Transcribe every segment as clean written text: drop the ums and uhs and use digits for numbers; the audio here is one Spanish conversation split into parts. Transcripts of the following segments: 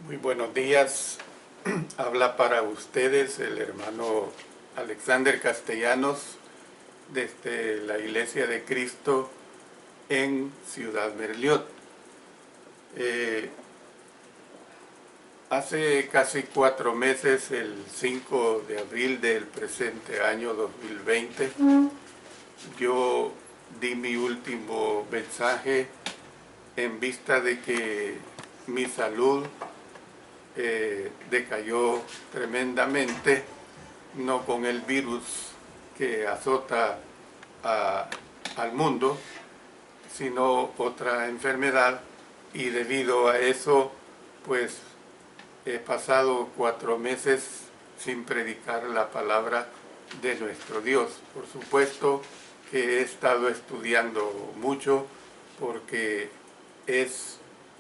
Muy buenos días. Habla para ustedes el hermano Alexander Castellanos desde la Iglesia de Cristo en Ciudad Merliot. Hace casi 4 meses, el 5 de abril del presente año 2020, yo di mi último mensaje en vista de que mi salud decayó tremendamente, no con el virus que azota al mundo, sino otra enfermedad, y debido a eso, pues he pasado 4 meses sin predicar la palabra de nuestro Dios. Por supuesto que he estado estudiando mucho porque es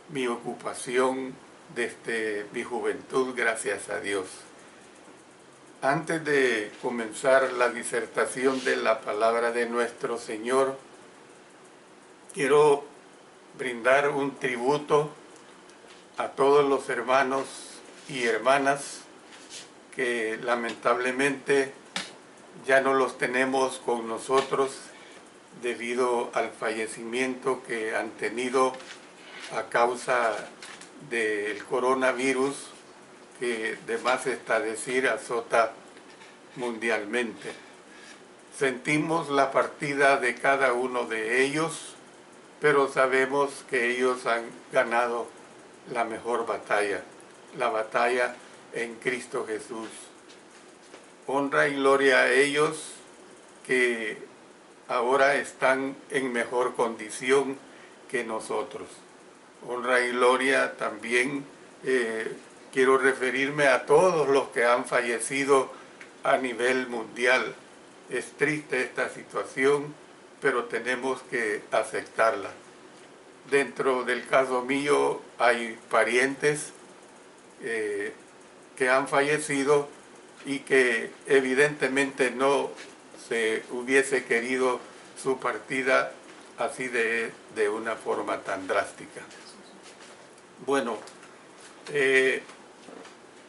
mi ocupación desde mi juventud, gracias a Dios. Antes de comenzar la disertación de la palabra de nuestro Señor, quiero brindar un tributo a todos los hermanos y hermanas que lamentablemente ya no los tenemos con nosotros debido al fallecimiento que han tenido a causa del coronavirus, que de más está decir azota mundialmente. Sentimos la partida de cada uno de ellos, pero sabemos que ellos han ganado la mejor batalla, la batalla en Cristo Jesús. Honra y gloria a ellos que ahora están en mejor condición que nosotros. Honra y gloria también, quiero referirme a todos los que han fallecido a nivel mundial. Es triste esta situación, pero tenemos que aceptarla. Dentro del caso mío hay parientes que han fallecido y que evidentemente no se hubiese querido su partida así de una forma tan drástica. Bueno,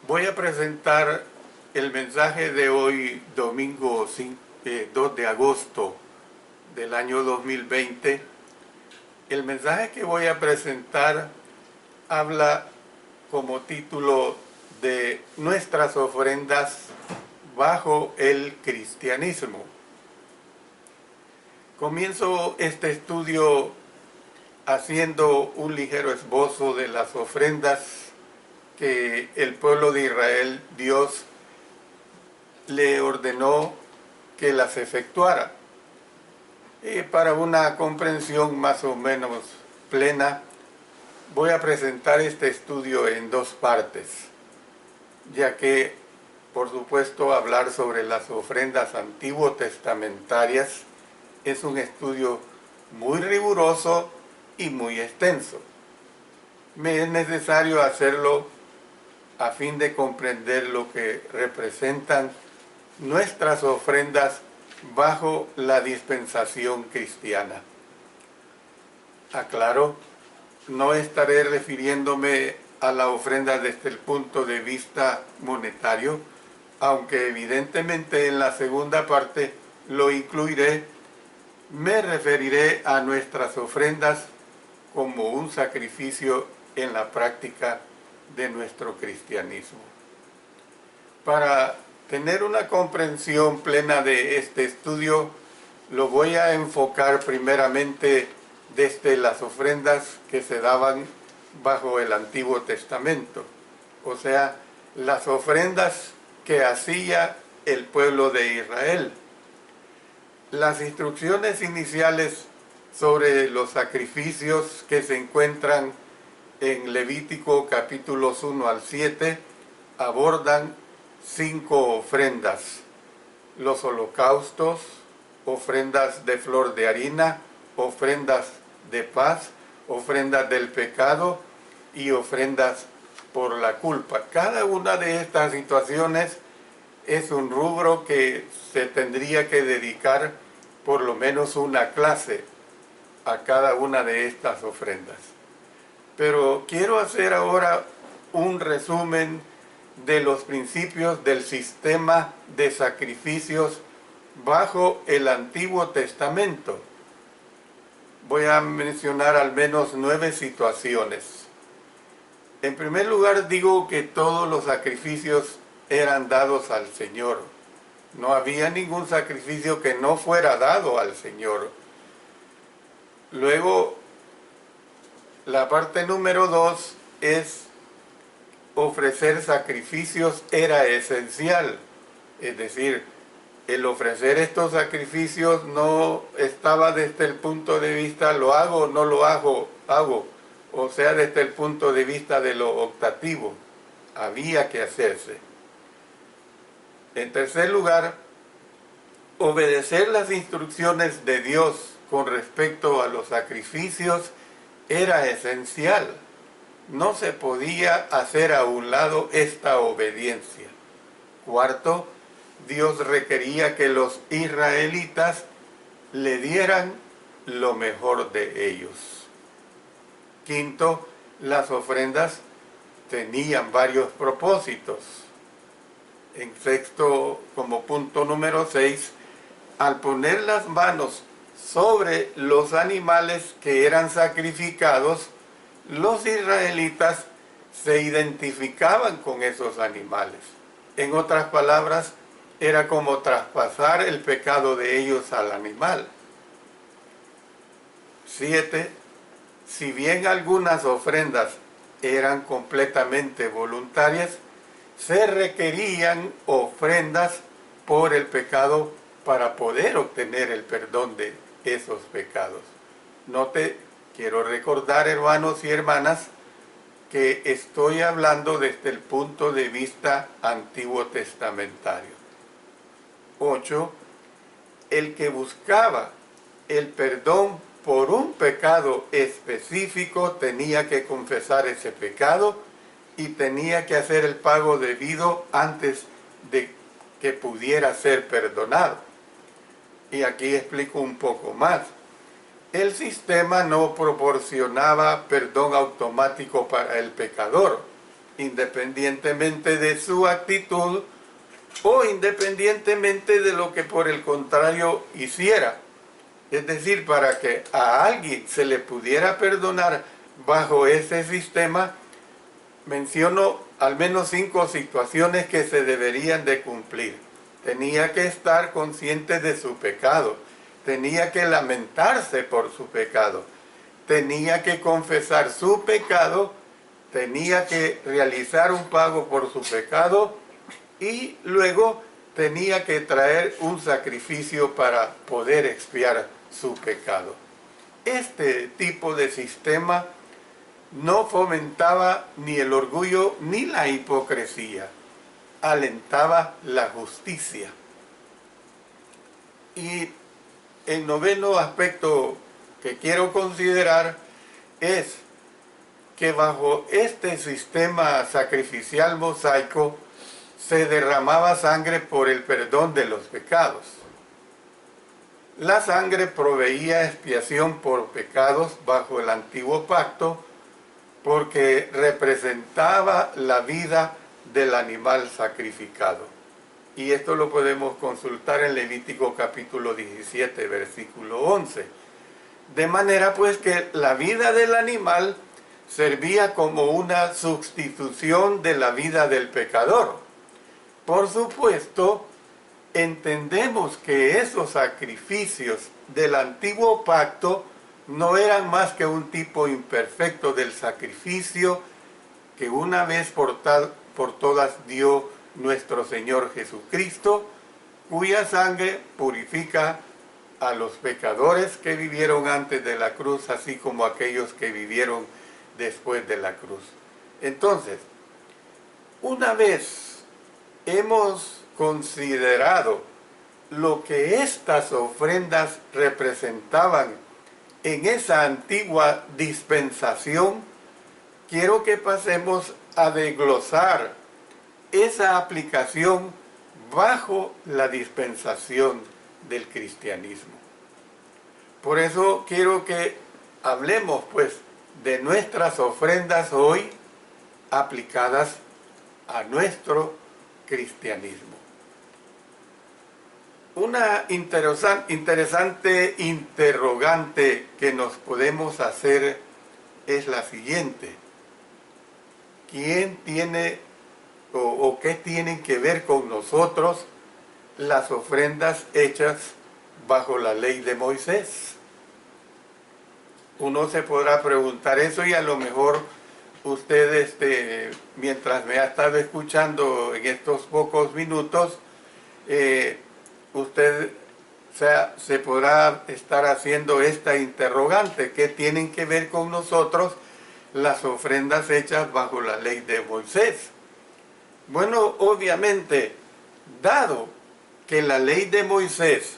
voy a presentar el mensaje de hoy, domingo 2 de agosto del año 2020. El mensaje que voy a presentar habla como título de nuestras ofrendas bajo el cristianismo. Comienzo este estudio haciendo un ligero esbozo de las ofrendas que el pueblo de Israel, Dios le ordenó que las efectuara. Para una comprensión más o menos plena, voy a presentar este estudio en 2 partes, ya que, por supuesto, hablar sobre las ofrendas antiguo testamentarias es un estudio muy riguroso y muy extenso. Me es necesario hacerlo a fin de comprender lo que representan nuestras ofrendas bajo la dispensación cristiana. Aclaro, no estaré refiriéndome a la ofrenda desde el punto de vista monetario, aunque evidentemente en la segunda parte lo incluiré. Me referiré a nuestras ofrendas como un sacrificio en la práctica de nuestro cristianismo. Para tener una comprensión plena de este estudio, lo voy a enfocar primeramente desde las ofrendas que se daban bajo el Antiguo Testamento, o sea, las ofrendas que hacía el pueblo de Israel. Las instrucciones iniciales sobre los sacrificios que se encuentran en Levítico capítulos 1 al 7 abordan 5 ofrendas: los holocaustos, ofrendas de flor de harina, ofrendas de paz, ofrendas del pecado y ofrendas por la culpa. Cada una de estas situaciones es un rubro que se tendría que dedicar por lo menos una clase a cada una de estas ofrendas. Pero quiero hacer ahora un resumen de los principios del sistema de sacrificios bajo el Antiguo Testamento. Voy a mencionar al menos 9 situaciones. En primer lugar, digo que todos los sacrificios eran dados al Señor. No había ningún sacrificio que no fuera dado al Señor. Luego, la parte número 2 es ofrecer sacrificios era esencial. Es decir, el ofrecer estos sacrificios no estaba desde el punto de vista lo hago o no lo hago, o sea, desde el punto de vista de lo optativo. Había que hacerse. En tercer lugar, obedecer las instrucciones de Dios con respecto a los sacrificios era esencial. No se podía hacer a un lado esta obediencia. Cuarto, Dios requería que los israelitas le dieran lo mejor de ellos. Quinto, las ofrendas tenían varios propósitos. En sexto, como punto número 6, al poner las manos sobre los animales que eran sacrificados, los israelitas se identificaban con esos animales. En otras palabras, era como traspasar el pecado de ellos al animal. 7. Si bien algunas ofrendas eran completamente voluntarias, se requerían ofrendas por el pecado para poder obtener el perdón de esos pecados. Quiero recordar, hermanos y hermanas, que estoy hablando desde el punto de vista antiguo testamentario. 8. El que buscaba el perdón por un pecado específico tenía que confesar ese pecado y tenía que hacer el pago debido antes de que pudiera ser perdonado. Y aquí explico un poco más. El sistema no proporcionaba perdón automático para el pecador, independientemente de su actitud o independientemente de lo que por el contrario hiciera. Es decir, para que a alguien se le pudiera perdonar bajo ese sistema, menciono al menos 5 situaciones que se deberían de cumplir. Tenía que estar consciente de su pecado, tenía que lamentarse por su pecado, tenía que confesar su pecado, tenía que realizar un pago por su pecado y luego tenía que traer un sacrificio para poder expiar su pecado. Este tipo de sistema no fomentaba ni el orgullo ni la hipocresía, alentaba la justicia. Y el noveno aspecto que quiero considerar es que bajo este sistema sacrificial mosaico se derramaba sangre por el perdón de los pecados. La sangre proveía expiación por pecados bajo el antiguo pacto porque representaba la vida del animal sacrificado. Y esto lo podemos consultar en Levítico capítulo 17, versículo 11. De manera pues que la vida del animal servía como una sustitución de la vida del pecador. Por supuesto, entendemos que esos sacrificios del antiguo pacto no eran más que un tipo imperfecto del sacrificio que una vez por todas dio nuestro Señor Jesucristo, cuya sangre purifica a los pecadores que vivieron antes de la cruz, así como aquellos que vivieron después de la cruz. Entonces, una vez hemos considerado lo que estas ofrendas representaban en esa antigua dispensación, quiero que pasemos a desglosar esa aplicación bajo la dispensación del cristianismo. Por eso quiero que hablemos pues de nuestras ofrendas hoy aplicadas a nuestro cristianismo. Una interesante interrogante que nos podemos hacer es la siguiente: ¿quién tiene o qué tienen que ver con nosotros las ofrendas hechas bajo la ley de Moisés? Uno se podrá preguntar eso, y a lo mejor usted, mientras me ha estado escuchando en estos pocos minutos, usted se podrá estar haciendo esta interrogante: ¿qué tienen que ver con nosotros las ofrendas hechas bajo la ley de Moisés? Bueno, obviamente, dado que la ley de Moisés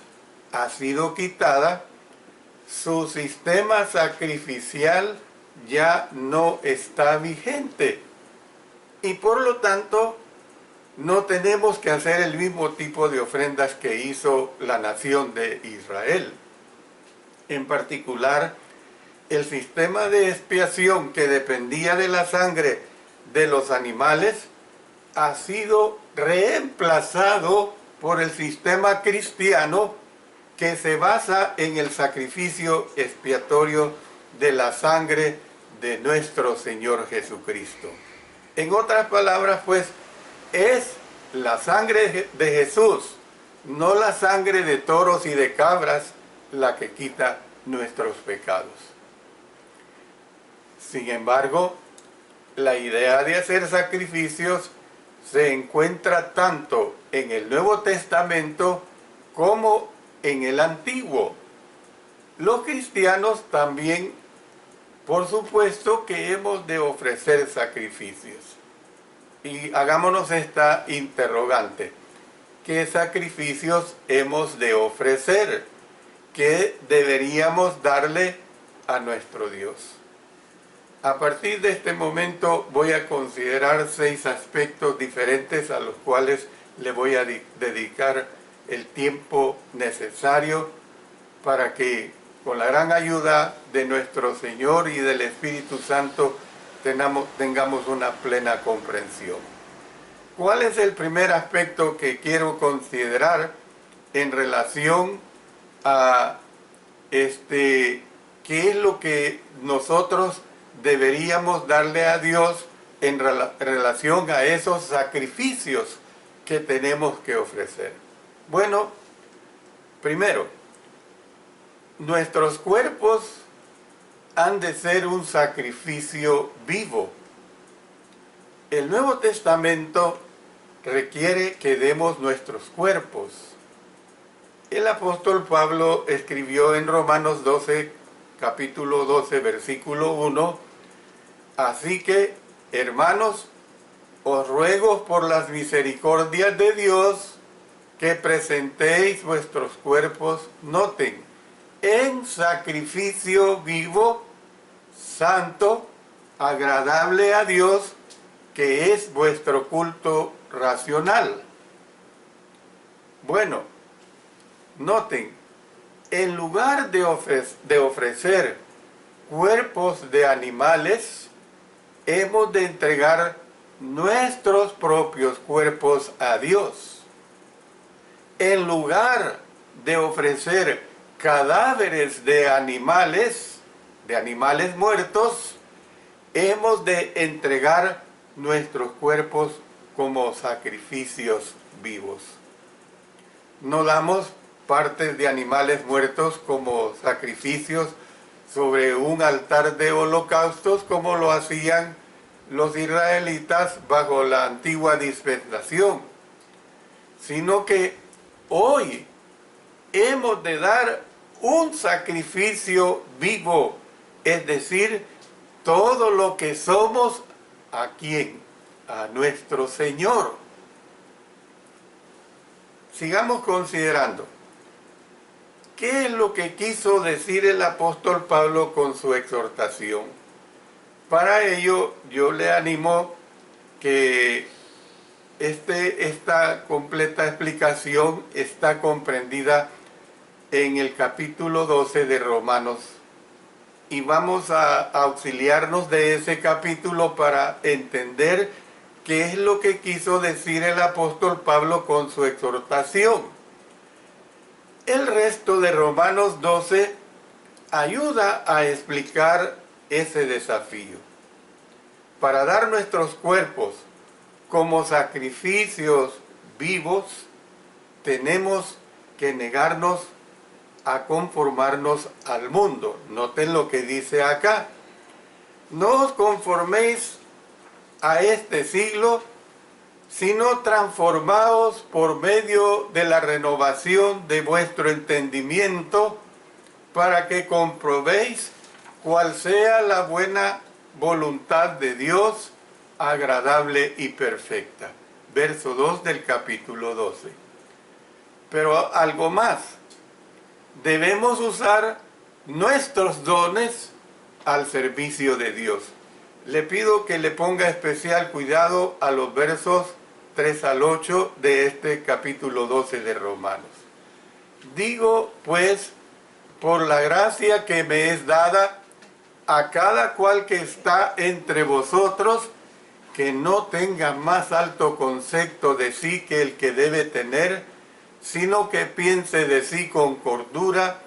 ha sido quitada, su sistema sacrificial ya no está vigente, y por lo tanto no tenemos que hacer el mismo tipo de ofrendas que hizo la nación de Israel. En particular, el sistema de expiación que dependía de la sangre de los animales ha sido reemplazado por el sistema cristiano, que se basa en el sacrificio expiatorio de la sangre de nuestro Señor Jesucristo. En otras palabras, pues, es la sangre de Jesús, no la sangre de toros y de cabras, la que quita nuestros pecados. Sin embargo, la idea de hacer sacrificios se encuentra tanto en el Nuevo Testamento como en el Antiguo. Los cristianos también, por supuesto, que hemos de ofrecer sacrificios. Y hagámonos esta interrogante: ¿qué sacrificios hemos de ofrecer? ¿Qué deberíamos darle a nuestro Dios? A partir de este momento voy a considerar 6 aspectos diferentes a los cuales le voy a dedicar el tiempo necesario para que, con la gran ayuda de nuestro Señor y del Espíritu Santo, tengamos una plena comprensión. ¿Cuál es el primer aspecto que quiero considerar en relación a qué es lo que nosotros deberíamos darle a Dios en relación a esos sacrificios que tenemos que ofrecer? Bueno, primero, nuestros cuerpos han de ser un sacrificio vivo. El Nuevo Testamento requiere que demos nuestros cuerpos. El apóstol Pablo escribió en Romanos 12, capítulo 12, versículo 1: así que, hermanos, os ruego por las misericordias de Dios que presentéis vuestros cuerpos, noten, en sacrificio vivo, santo, agradable a Dios, que es vuestro culto racional. Bueno, noten, en lugar de ofrecer cuerpos de animales, hemos de entregar nuestros propios cuerpos a Dios. En lugar de ofrecer cadáveres de animales muertos, hemos de entregar nuestros cuerpos como sacrificios vivos. No damos partes de animales muertos como sacrificios sobre un altar de holocaustos como lo hacían los israelitas bajo la antigua dispensación, sino que hoy hemos de dar un sacrificio vivo, es decir, todo lo que somos. ¿A quién? A nuestro Señor. Sigamos considerando. ¿Qué es lo que quiso decir el apóstol Pablo con su exhortación? Para ello, yo le animo que esta completa explicación está comprendida en el capítulo 12 de Romanos. y vamos a auxiliarnos de ese capítulo para entender qué es lo que quiso decir el apóstol Pablo con su exhortación. El resto de Romanos 12 ayuda a explicar ese desafío. Para dar nuestros cuerpos como sacrificios vivos, tenemos que negarnos a conformarnos al mundo. Noten lo que dice acá. No os conforméis a este siglo, sino transformaos por medio de la renovación de vuestro entendimiento, para que comprobéis cuál sea la buena voluntad de Dios, agradable y perfecta. Verso 2 del capítulo 12. Pero algo más. Debemos usar nuestros dones al servicio de Dios. Le pido que le ponga especial cuidado a los versos 3 al 8 de este capítulo 12 de Romanos. Digo, pues, por la gracia que me es dada, a cada cual que está entre vosotros, que no tenga más alto concepto de sí que el que debe tener, sino que piense de sí con cordura,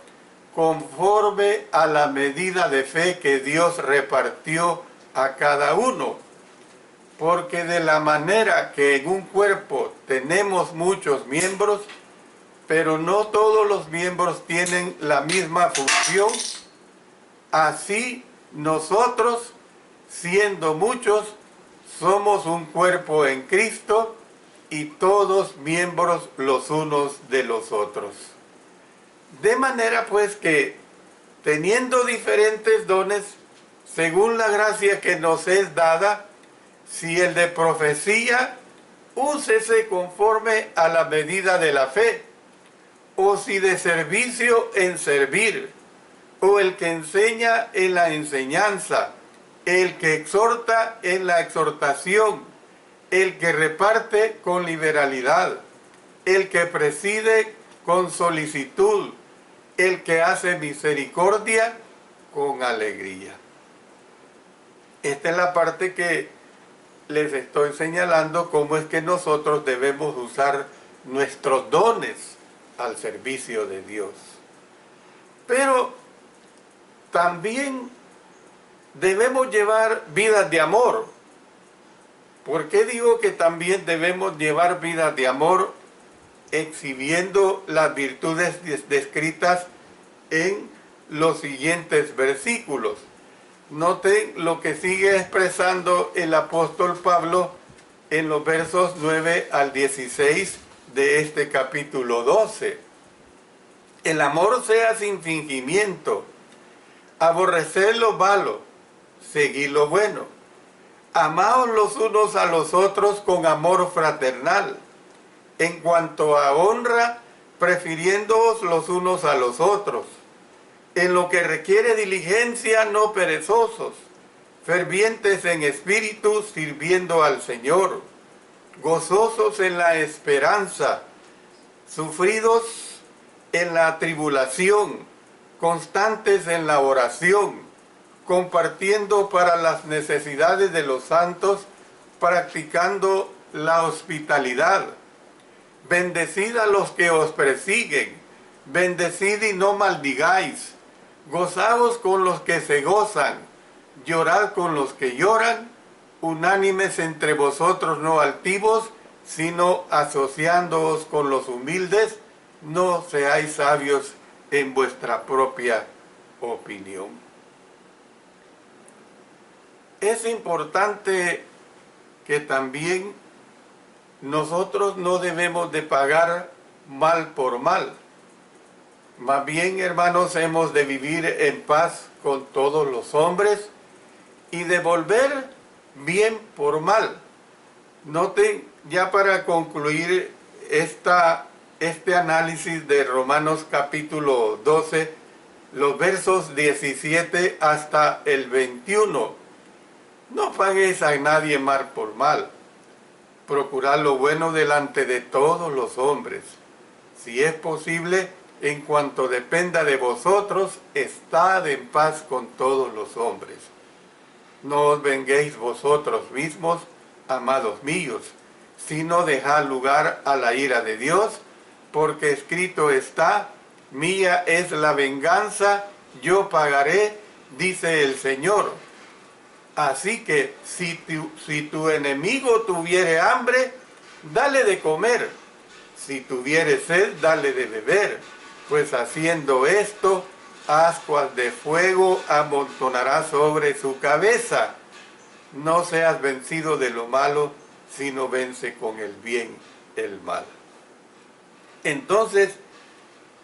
conforme a la medida de fe que Dios repartió a cada uno. Porque de la manera que en un cuerpo tenemos muchos miembros, pero no todos los miembros tienen la misma función, así nosotros, siendo muchos, somos un cuerpo en Cristo y todos miembros los unos de los otros. De manera pues que, teniendo diferentes dones, según la gracia que nos es dada, si el de profecía, úsese conforme a la medida de la fe, o si de servicio, en servir, o el que enseña en la enseñanza, el que exhorta en la exhortación, el que reparte con liberalidad, el que preside con solicitud, el que hace misericordia con alegría. Esta es la parte que les estoy señalando, cómo es que nosotros debemos usar nuestros dones al servicio de Dios. Pero también debemos llevar vidas de amor. ¿Por qué digo que también debemos llevar vidas de amor? Exhibiendo las virtudes descritas en los siguientes versículos. Noten lo que sigue expresando el apóstol Pablo en los versos 9 al 16 de este capítulo 12. El amor sea sin fingimiento, aborreced lo malo, seguid lo bueno, amaos los unos a los otros con amor fraternal, en cuanto a honra, prefiriéndoos los unos a los otros, en lo que requiere diligencia, no perezosos, fervientes en espíritu, sirviendo al Señor, gozosos en la esperanza, sufridos en la tribulación, constantes en la oración, compartiendo para las necesidades de los santos, practicando la hospitalidad. Bendecid a los que os persiguen, bendecid y no maldigáis, gozaos con los que se gozan, llorad con los que lloran, unánimes entre vosotros, no altivos, sino asociándoos con los humildes, no seáis sabios en vuestra propia opinión. Es importante que también nosotros no debemos de pagar mal por mal. Más bien, hermanos, hemos de vivir en paz con todos los hombres y devolver bien por mal. Noten, ya para concluir este análisis de Romanos capítulo 12, los versos 17 hasta el 21. No paguéis a nadie mal por mal. Procurad lo bueno delante de todos los hombres. Si es posible, en cuanto dependa de vosotros, estad en paz con todos los hombres. No os venguéis vosotros mismos, amados míos, sino dejad lugar a la ira de Dios, porque escrito está, mía es la venganza, yo pagaré, dice el Señor. Así que si tu enemigo tuviere hambre, dale de comer. Si tuviere sed, dale de beber. Pues haciendo esto, ascuas de fuego amontonará sobre su cabeza. No seas vencido de lo malo, sino vence con el bien el mal. Entonces,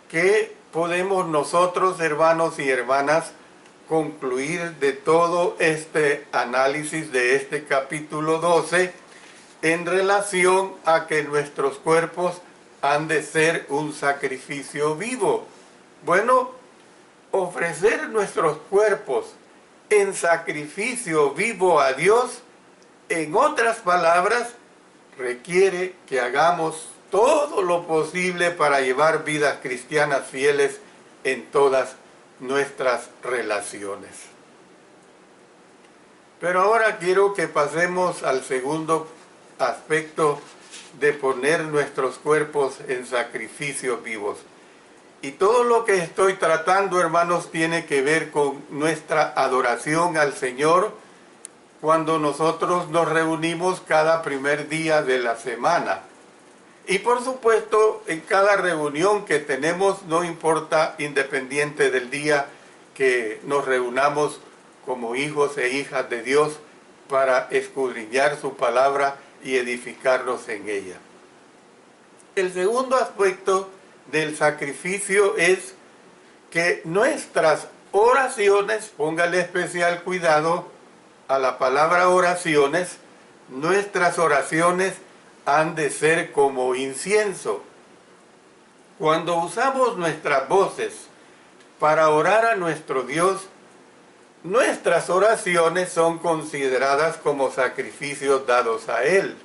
¿qué podemos nosotros, hermanos y hermanas, concluir de todo este análisis de este capítulo 12 en relación a que nuestros cuerpos han de ser un sacrificio vivo? Bueno, ofrecer nuestros cuerpos en sacrificio vivo a Dios, en otras palabras, requiere que hagamos todo lo posible para llevar vidas cristianas fieles en todas nuestras relaciones. Pero ahora quiero que pasemos al segundo aspecto de poner nuestros cuerpos en sacrificios vivos. Y todo lo que estoy tratando, hermanos, tiene que ver con nuestra adoración al Señor cuando nosotros nos reunimos cada primer día de la semana. Y por supuesto, en cada reunión que tenemos, no importa, independiente del día que nos reunamos como hijos e hijas de Dios para escudriñar su palabra y edificarnos en ella. El segundo aspecto del sacrificio es que nuestras oraciones, póngale especial cuidado a la palabra oraciones, nuestras oraciones han de ser como incienso. Cuando usamos nuestras voces para orar a nuestro Dios, nuestras oraciones son consideradas como sacrificios dados a Él.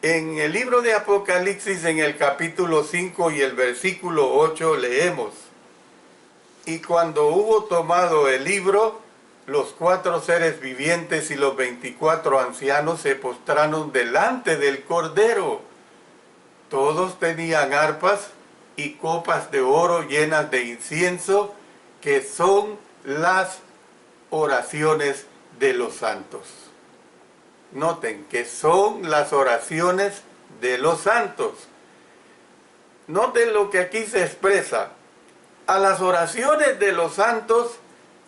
En el libro de Apocalipsis, en el capítulo 5 y el versículo 8, leemos: y cuando hubo tomado el libro, los 4 seres vivientes y los 24 ancianos se postraron delante del Cordero. Todos tenían arpas y copas de oro llenas de incienso, que son las oraciones de los santos. Noten que son las oraciones de los santos. Noten lo que aquí se expresa. A las oraciones de los santos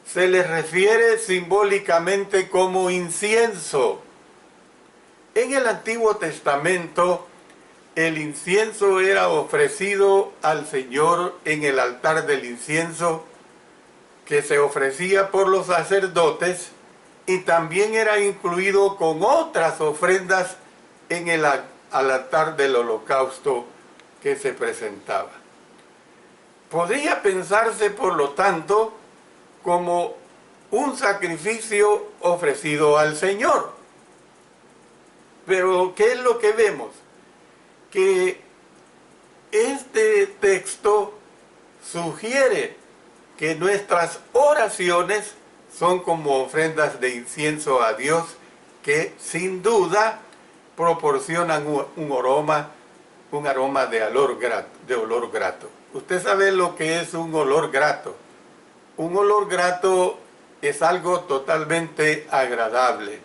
se les refiere simbólicamente como incienso. En el Antiguo Testamento, el incienso era ofrecido al Señor en el altar del incienso, que se ofrecía por los sacerdotes, y también era incluido con otras ofrendas en el altar del holocausto que se presentaba. Podría pensarse, por lo tanto, como un sacrificio ofrecido al Señor. Pero, ¿qué es lo que vemos? Que este texto sugiere que nuestras oraciones son como ofrendas de incienso a Dios, que sin duda proporcionan un aroma de olor grato. Usted sabe lo que es un olor grato. Un olor grato es algo totalmente agradable.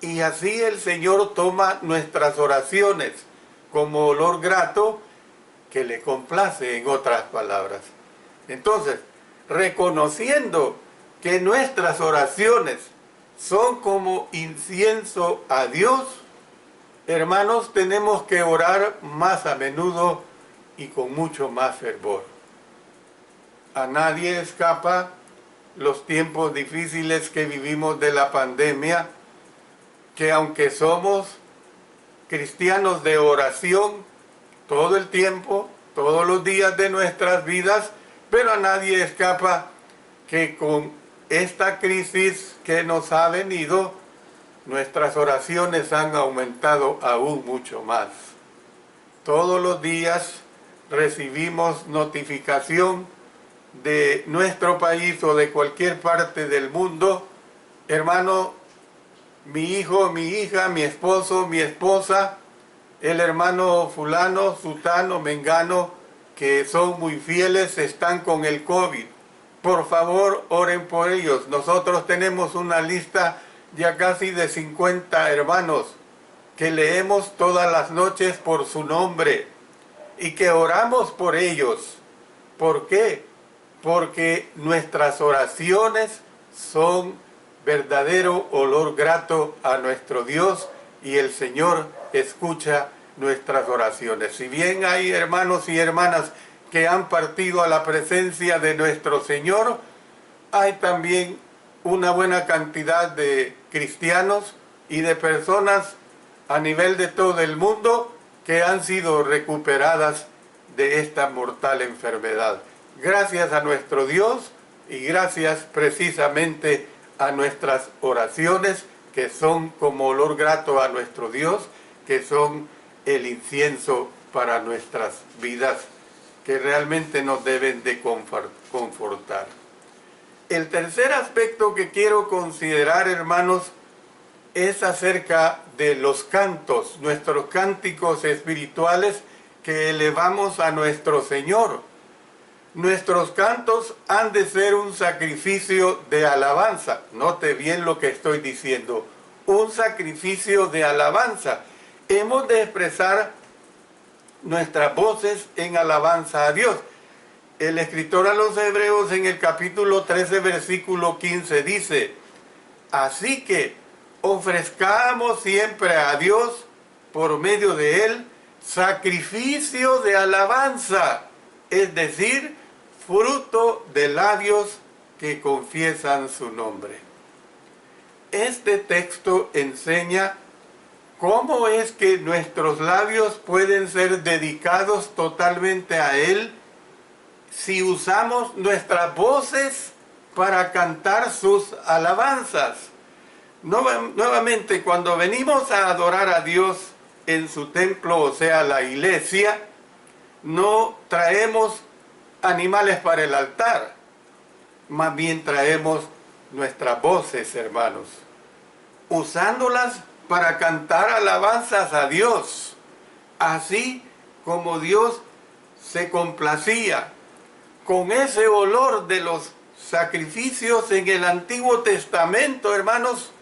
Y así el Señor toma nuestras oraciones como olor grato que le complace, en otras palabras. Entonces, reconociendo que nuestras oraciones son como incienso a Dios, hermanos, tenemos que orar más a menudo y con mucho más fervor. A nadie escapa los tiempos difíciles que vivimos de la pandemia, que aunque somos cristianos de oración todo el tiempo, todos los días de nuestras vidas, pero a nadie escapa que con esta crisis que nos ha venido, nuestras oraciones han aumentado aún mucho más. Todos los días recibimos notificación de nuestro país o de cualquier parte del mundo, hermano, mi hijo, mi hija, mi esposo, mi esposa, el hermano fulano, sutano, mengano, que son muy fieles, están con el COVID. Por favor, oren por ellos. Nosotros tenemos una lista ya casi de 50 hermanos que leemos todas las noches por su nombre y que oramos por ellos. ¿Por qué? Porque nuestras oraciones son verdadero olor grato a nuestro Dios y el Señor escucha nuestras oraciones. Si bien hay hermanos y hermanas que han partido a la presencia de nuestro Señor, hay también una buena cantidad de cristianos y de personas a nivel de todo el mundo que han sido recuperadas de esta mortal enfermedad. Gracias a nuestro Dios y gracias precisamente a nuestras oraciones que son como olor grato a nuestro Dios, que son el incienso para nuestras vidas, que realmente nos deben de confortar. El tercer aspecto que quiero considerar, hermanos, es acerca de los cantos, nuestros cánticos espirituales que elevamos a nuestro Señor. Nuestros cantos han de ser un sacrificio de alabanza. Note bien lo que estoy diciendo. Un sacrificio de alabanza. Hemos de expresar nuestras voces en alabanza a Dios. El escritor a los Hebreos en el capítulo 13, versículo 15 dice: así que ofrezcamos siempre a Dios, por medio de Él, sacrificio de alabanza, es decir, fruto de labios que confiesan su nombre. Este texto enseña cómo es que nuestros labios pueden ser dedicados totalmente a Él si usamos nuestras voces para cantar sus alabanzas. Nuevamente, cuando venimos a adorar a Dios en su templo, o sea, la iglesia, no traemos animales para el altar, más bien traemos nuestras voces, hermanos, usándolas para cantar alabanzas a Dios, así como Dios se complacía con ese olor de los sacrificios en el Antiguo Testamento, hermanos.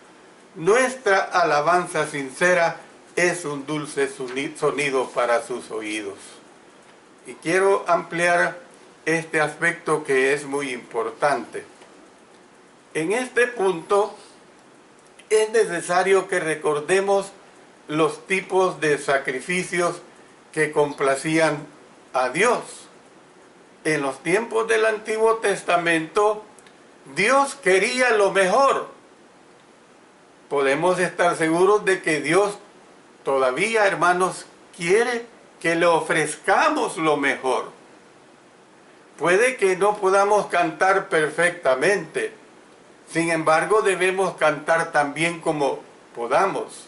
Nuestra alabanza sincera es un dulce sonido para sus oídos. Y quiero ampliar este aspecto que es muy importante. En este punto es necesario que recordemos los tipos de sacrificios que complacían a Dios. En los tiempos del Antiguo Testamento, Dios quería lo mejor. Podemos estar seguros de que Dios todavía, hermanos, quiere que le ofrezcamos lo mejor. Puede que no podamos cantar perfectamente, sin embargo debemos cantar tan bien como podamos.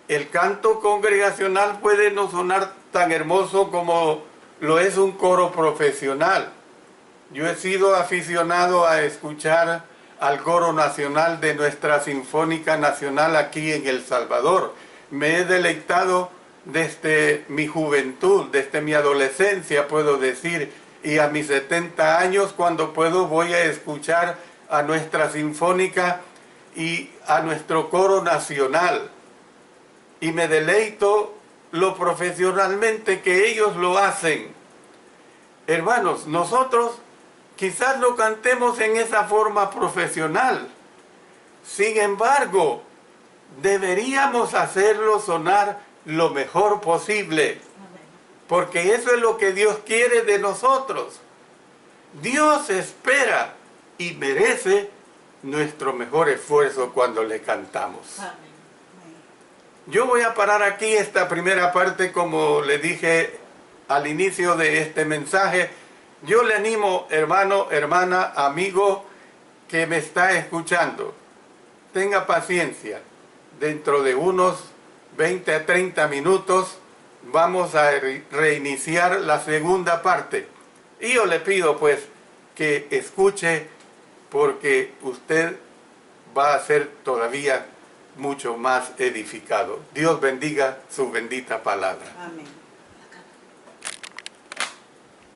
El canto congregacional puede no sonar tan hermoso como lo es un coro profesional. Yo he sido aficionado a escuchar al coro nacional de nuestra Sinfónica Nacional aquí en El Salvador. Me he deleitado desde mi juventud, desde mi adolescencia, puedo decir, y a mis 70 años, cuando puedo, voy a escuchar a nuestra Sinfónica y a nuestro coro nacional. Y me deleito lo profesionalmente que ellos lo hacen. Hermanos, nosotros quizás no cantemos en esa forma profesional. Sin embargo, deberíamos hacerlo sonar lo mejor posible, porque eso es lo que Dios quiere de nosotros. Dios espera y merece nuestro mejor esfuerzo cuando le cantamos. Yo voy a parar aquí esta primera parte, como le dije al inicio de este mensaje. Yo le animo, hermano, hermana, amigo, que me está escuchando. Tenga paciencia. Dentro de unos 20 a 30 minutos vamos a reiniciar la segunda parte. Y yo le pido pues que escuche, porque usted va a ser todavía mucho más edificado. Dios bendiga su bendita palabra. Amén.